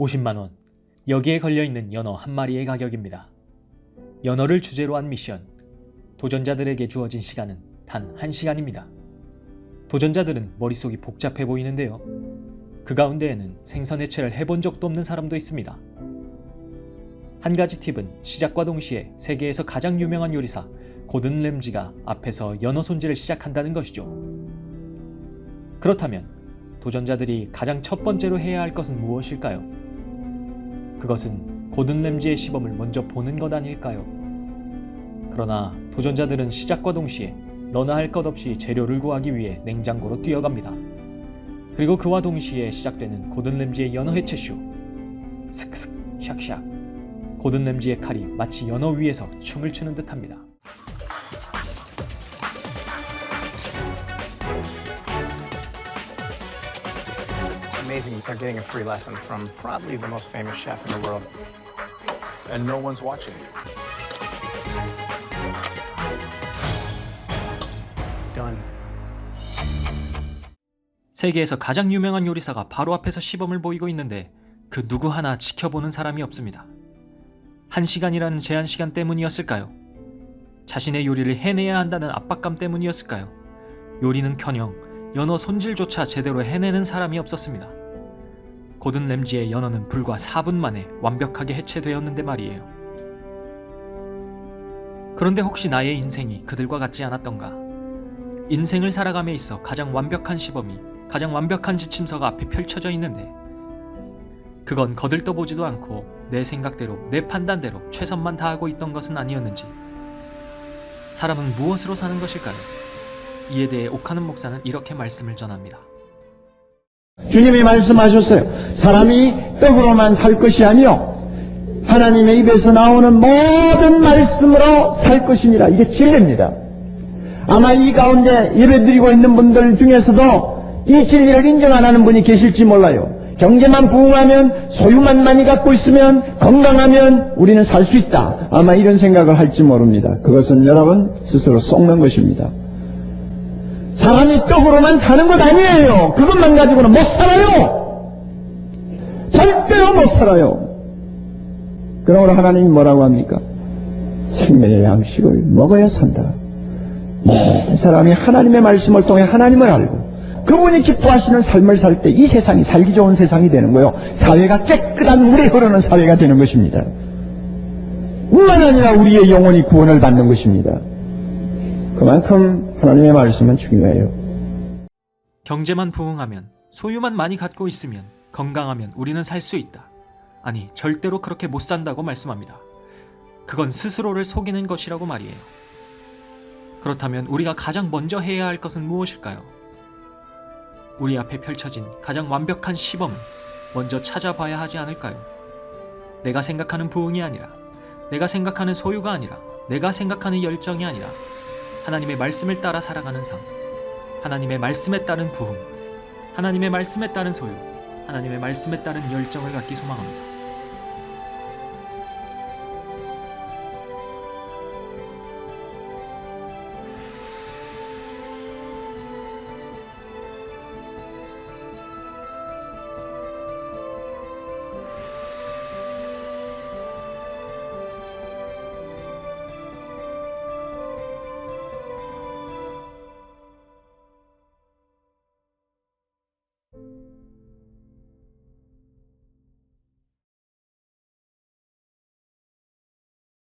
50만 원. 여기에 걸려있는 연어 한 마리의 가격입니다. 연어를 주제로 한 미션. 도전자들에게 주어진 시간은 단 1시간입니다. 도전자들은 머릿속이 복잡해 보이는데요. 그 가운데에는 생선 해체를 해본 적도 없는 사람도 있습니다. 한 가지 팁은 시작과 동시에 세계에서 가장 유명한 요리사 고든 램지가 앞에서 연어 손질을 시작한다는 것이죠. 그렇다면 도전자들이 가장 첫 번째로 해야 할 것은 무엇일까요? 그것은 고든 램지의 시범을 먼저 보는 것 아닐까요? 그러나 도전자들은 시작과 동시에 너나 할 것 없이 재료를 구하기 위해 냉장고로 뛰어갑니다. 그리고 그와 동시에 시작되는 고든 램지의 연어 해체쇼. 슥슥 샥샥. 고든 램지의 칼이 마치 연어 위에서 춤을 추는 듯합니다. It's amazing they're getting a free lesson from probably the most famous chef in the world. And no one's watching. Done. 세계에서 가장 유명한 요리사가 바로 앞에서 시범을 보이고 있는데 그 누구 하나 지켜보는 사람이 없습니다. 1시간이라는 제한 시간 때문이었을까요? 자신의 요리를 해내야 한다는 압박감 때문이었을까요? 요리는커녕 연어 손질조차 제대로 해내는 사람이 없었습니다. 고든 램지의 연어는 불과 4분 만에 완벽하게 해체되었는데 말이에요. 그런데 혹시 나의 인생이 그들과 같지 않았던가? 인생을 살아감에 있어 가장 완벽한 시범이, 가장 완벽한 지침서가 앞에 펼쳐져 있는데 그건 거들떠보지도 않고 내 생각대로, 내 판단대로 최선만 다하고 있던 것은 아니었는지. 사람은 무엇으로 사는 것일까요? 이에 대해 옥하는 목사는 이렇게 말씀을 전합니다. 주님이 말씀하셨어요. 사람이 떡으로만 살 것이 아니요 하나님의 입에서 나오는 모든 말씀으로 살 것이니라. 이게 진리입니다. 아마 이 가운데 예배드리고 있는 분들 중에서도 이 진리를 인정 안 하는 분이 계실지 몰라요. 경제만 부흥하면, 소유만 많이 갖고 있으면, 건강하면 우리는 살 수 있다. 아마 이런 생각을 할지 모릅니다. 그것은 여러분 스스로 속는 것입니다. 사람이 떡으로만 사는 것 아니에요. 그것만 가지고는 못 살아요. 절대로 못 살아요. 그러므로 하나님이 뭐라고 합니까? 생명의 양식을 먹어야 산다. 모든 사람이 하나님의 말씀을 통해 하나님을 알고 그분이 기뻐하시는 삶을 살 때 이 세상이 살기 좋은 세상이 되는 거예요. 사회가 깨끗한 물이 흐르는 사회가 되는 것입니다. 뿐만 아니라 우리의 영혼이 구원을 받는 것입니다. 그만큼 하나님의 말씀은 중요해요. 경제만 부흥하면, 소유만 많이 갖고 있으면, 건강하면 우리는 살 수 있다. 아니, 절대로 그렇게 못 산다고 말씀합니다. 그건 스스로를 속이는 것이라고 말이에요. 그렇다면 우리가 가장 먼저 해야 할 것은 무엇일까요? 우리 앞에 펼쳐진 가장 완벽한 시범을 먼저 찾아봐야 하지 않을까요? 내가 생각하는 부흥이 아니라, 내가 생각하는 소유가 아니라, 내가 생각하는 열정이 아니라 하나님의 말씀을 따라 살아가는 삶, 하나님의 말씀에 따른 부흥, 하나님의 말씀에 따른 소유, 하나님의 말씀에 따른 열정을 갖기 소망합니다.